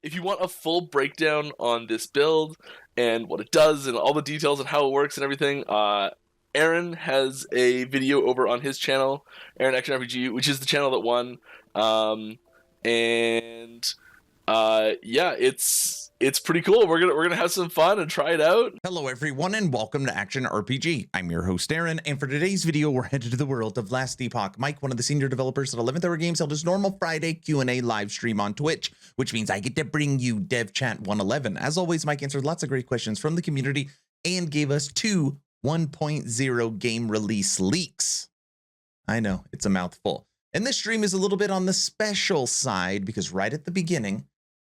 if you want a full breakdown on this build and what it does and all the details and how it works and everything, Aaron has a video over on his channel, Aaron Action RPG, which is the channel that won. Yeah, it's pretty cool. We're gonna have some fun and try it out. Hello everyone and welcome to Action RPG. I'm your host Aaron, and for today's video we're headed to the world of Last Epoch. Mike, one of the senior developers at 11th Hour Games, held his normal Friday Q&A live stream on Twitch, which means I get to bring you Dev Chat 111. As always, Mike answered lots of great questions from the community and gave us 2 1.0 game release leaks. I know, it's a mouthful. And this stream is a little bit on the special side because right at the beginning,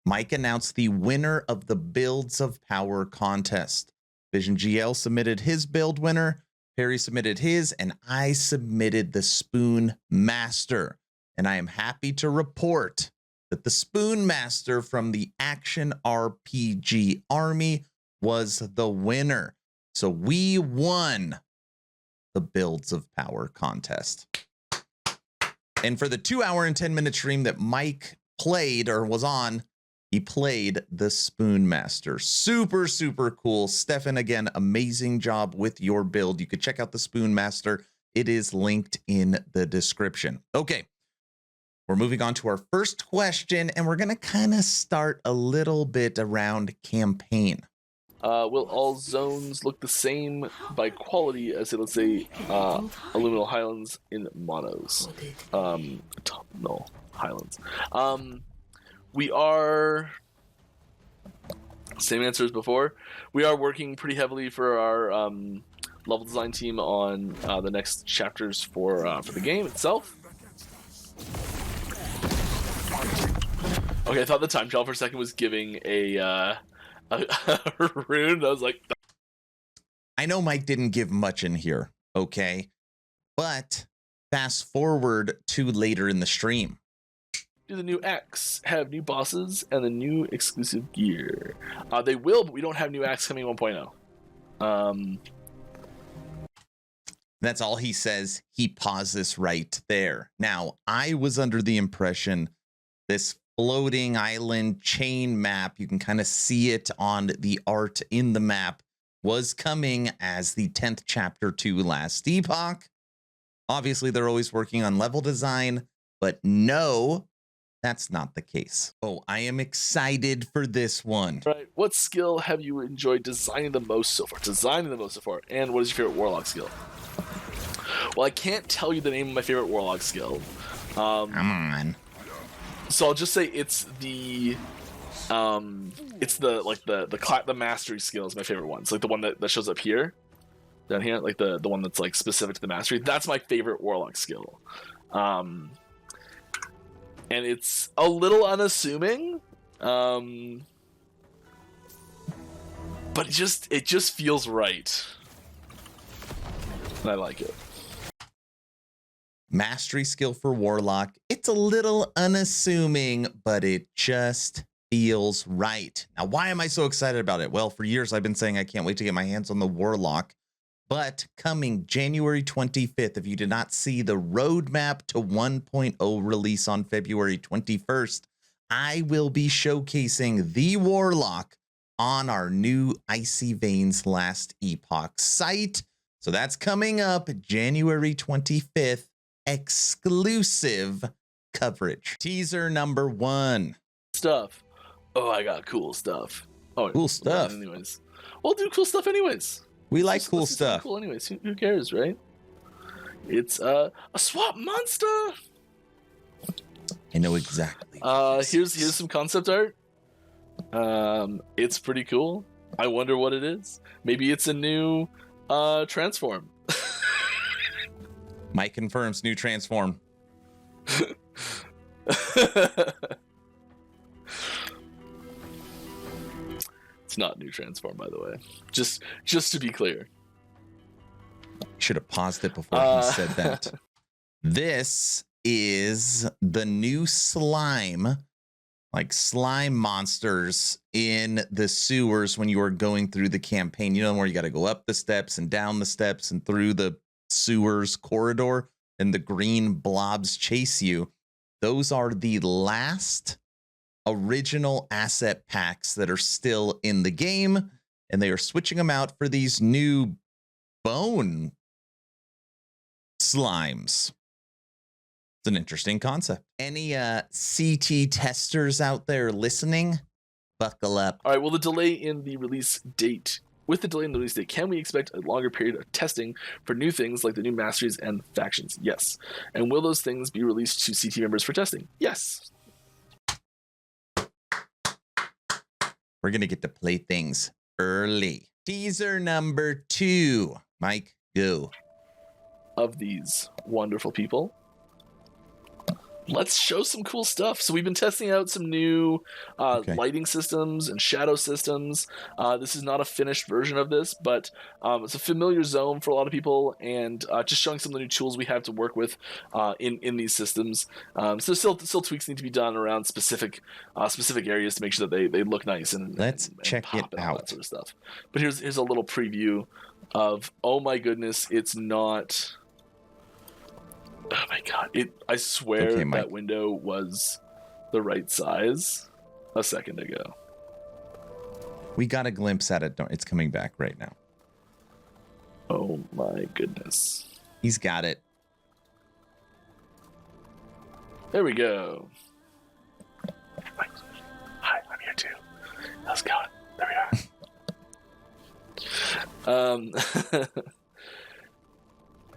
Mike announced the winner of the Builds of Power contest. Vision GL submitted his build winner, Perry submitted his, and I submitted the Spoon Master. And I am happy to report that the Spoon Master from the Action RPG Army was the winner. So we won the Builds of Power contest. And for the 2-hour and 10-minute stream that Mike played or was on, he played the Spoon Master. Super, super cool. Stefan, again, amazing job with your build. You could check out the Spoon Master. It is linked in the description. Okay, we're moving on to our first question, and we're going to kind of start a little bit around campaign. Will all zones look the same by quality as, let's say, Illuminal Highlands in monos? No, Highlands. We are, same answer as before, we are working pretty heavily for our level design team on the next chapters for the game itself. Okay, I thought the time travel for a second was giving a rune. I was like, I know Mike didn't give much in here, okay? But fast forward to later in the stream. Do the new acts have new bosses and the new exclusive gear? They will, but we don't have new acts coming 1.0. That's all he says. He pauses right there. Now, I was under the impression this floating island chain map, you can kind of see it on the art in the map, was coming as the 10th chapter to Last Epoch. Obviously, they're always working on level design, but no, that's not the case. Oh, I am excited for this one. Right. What skill have you enjoyed designing the most so far? And what is your favorite Warlock skill? Well, I can't tell you the name of my favorite Warlock skill. Come on. So I'll just say it's the mastery skill is my favorite one. It's like the one that shows up here, down here, like the one that's like specific to the mastery. That's my favorite Warlock skill. And it's a little unassuming, but it just feels right. And I like it. Mastery skill for Warlock. It's a little unassuming, but it just feels right. Now, why am I so excited about it? Well, for years I've been saying I can't wait to get my hands on the Warlock. But coming January 25th, if you did not see the roadmap to 1.0 release on February 21st, I will be showcasing the Warlock on our new Icy Veins Last Epoch site. So that's coming up January 25th, exclusive coverage. Teaser number 1. Stuff. Oh, I got cool stuff. Oh, cool stuff. Anyways, we'll do cool stuff anyways. We like cool stuff. Cool anyways. Who cares, right? It's a swap monster. I know exactly. Here's some concept art. It's pretty cool. I wonder what it is. Maybe it's a new transform. Mike confirms new transform. It's not new transform, by the way. Just to be clear. Should have paused it before he said that. This is the new slime, like slime monsters in the sewers when you are going through the campaign. You know where you got to go up the steps and down the steps and through the sewers corridor, and the green blobs chase you. Those are the last original asset packs that are still in the game, and they are switching them out for these new bone slimes. It's an interesting concept. Any CT testers out there listening? Buckle up. All right, well, the delay in the release date. With the delay in the release date, can we expect a longer period of testing for new things like the new masteries and factions? Yes. And will those things be released to CT members for testing? Yes. We're going to get to play things early. Teaser number 2. Mike, go. Of these wonderful people, let's show some cool stuff. So we've been testing out some new lighting systems and shadow systems. This is not a finished version of this, but it's a familiar zone for a lot of people, and just showing some of the new tools we have to work with in these systems. So still tweaks need to be done around specific areas to make sure that they look nice and let's check it and all out. that sort of stuff. But here's a little preview of, oh my goodness, it's not. Oh my god! I swear that window was the right size a second ago. We got a glimpse at it. It's coming back right now. Oh my goodness! He's got it. There we go. Hi, I'm here too. How's it going? There we are.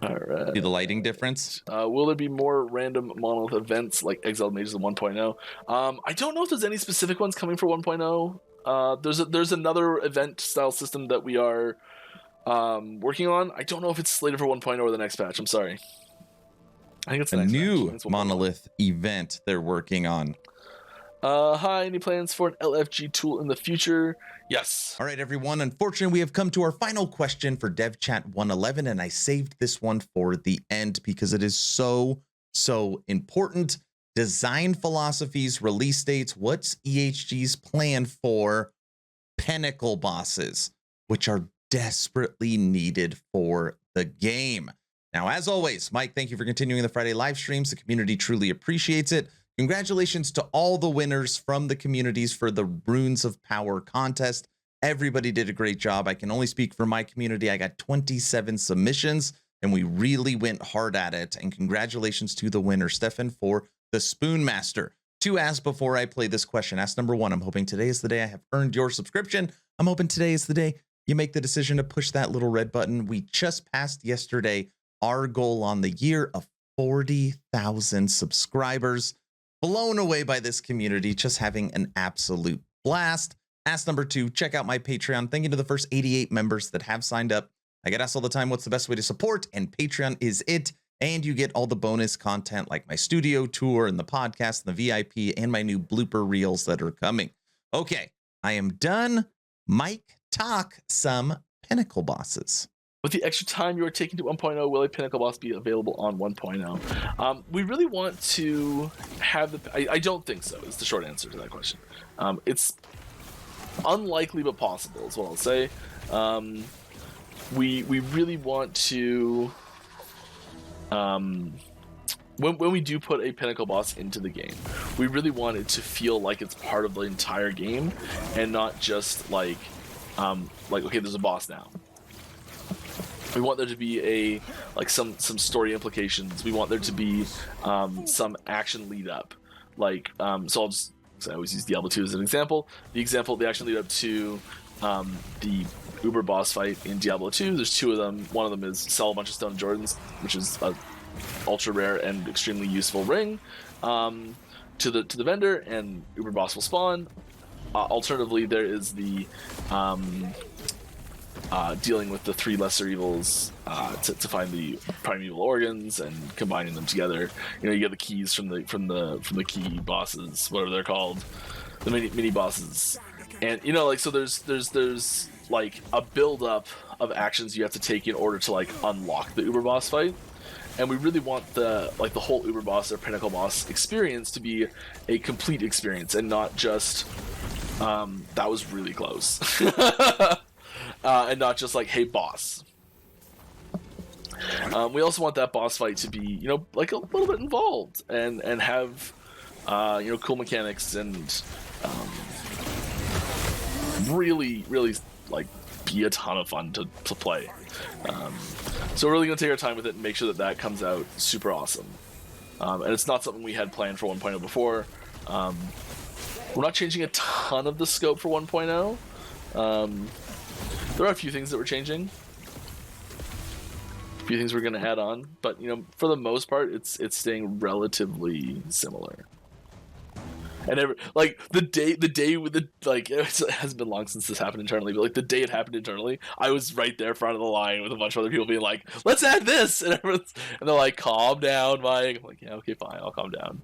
All right. See the lighting difference? Will there be more random monolith events like Exiled Mages in 1.0? I don't know if there's any specific ones coming for 1.0. There's another event style system that we are working on. I don't know if it's slated for 1.0 or the next patch. I'm sorry. I think it's the a next new patch. monolith event they're working on. Hi, any plans for an LFG tool in the future? Yes. All right, everyone. Unfortunately, we have come to our final question for Dev Chat 111, and I saved this one for the end because it is so important. Design philosophies, release dates. What's EHG's plan for Pinnacle bosses, which are desperately needed for the game? Now, as always, Mike, thank you for continuing the Friday live streams. The community truly appreciates it. Congratulations to all the winners from the communities for the Runes of Power contest. Everybody did a great job. I can only speak for my community. I got 27 submissions, and we really went hard at it. And congratulations to the winner, Stefan, for the Spoonmaster. 2 asks before I play this question. Ask number 1, I'm hoping today is the day I have earned your subscription. I'm hoping today is the day you make the decision to push that little red button. We just passed yesterday our goal on the year of 40,000 subscribers. Blown away by this community, just having an absolute blast. Ask number 2, check out my Patreon. Thank you to the first 88 members that have signed up. I get asked all the time, what's the best way to support? And Patreon is it. And you get all the bonus content like my studio tour and the podcast and the VIP and my new blooper reels that are coming. Okay, I am done. Mike, talk some Pinnacle bosses. With the extra time you are taking to 1.0, will a Pinnacle Boss be available on 1.0? We really want to have the... I don't think so, is the short answer to that question. It's unlikely but possible, is what I'll say. We really want to... When we do put a Pinnacle Boss into the game, we really want it to feel like it's part of the entire game and not just like okay, there's a boss now. We want there to be some story implications. We want there to be some action lead up. So I always use Diablo 2 as an example. The action lead up to the Uber boss fight in Diablo 2. There's 2 of them. One of them is sell a bunch of Stone Jordans, which is a ultra rare and extremely useful ring, to the vendor, and Uber boss will spawn. Alternatively, there is the dealing with the 3 lesser evils to find the primeval organs and combining them together. You get the keys from the key bosses, whatever they're called, the mini bosses, and so there's like a build up of actions you have to take in order to unlock the Uber boss fight. And we really want the whole Uber boss or Pinnacle boss experience to be a complete experience and not just that was really close. And not just hey, boss. We also want that boss fight to be, a little bit involved and have cool mechanics and really like be a ton of fun to play. So we're really gonna take our time with it and make sure that comes out super awesome. And it's not something we had planned for 1.0 before. We're not changing a ton of the scope for 1.0. There are a few things that we're changing, a few things we're gonna add on, but for the most part, it's staying relatively similar. And the day with the it hasn't been long since this happened internally, but like the day it happened internally, I was right there in front of the line with a bunch of other people being like, "Let's add this," and they're like, "Calm down, Mike." I'm like, "Yeah, okay, fine, I'll calm down."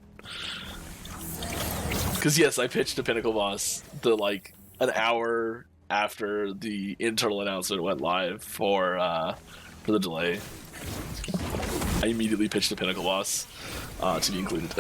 Because yes, I pitched to Pinnacle Boss an hour after the internal announcement went live for the delay. I immediately pitched to Pinnacle Boss to be included.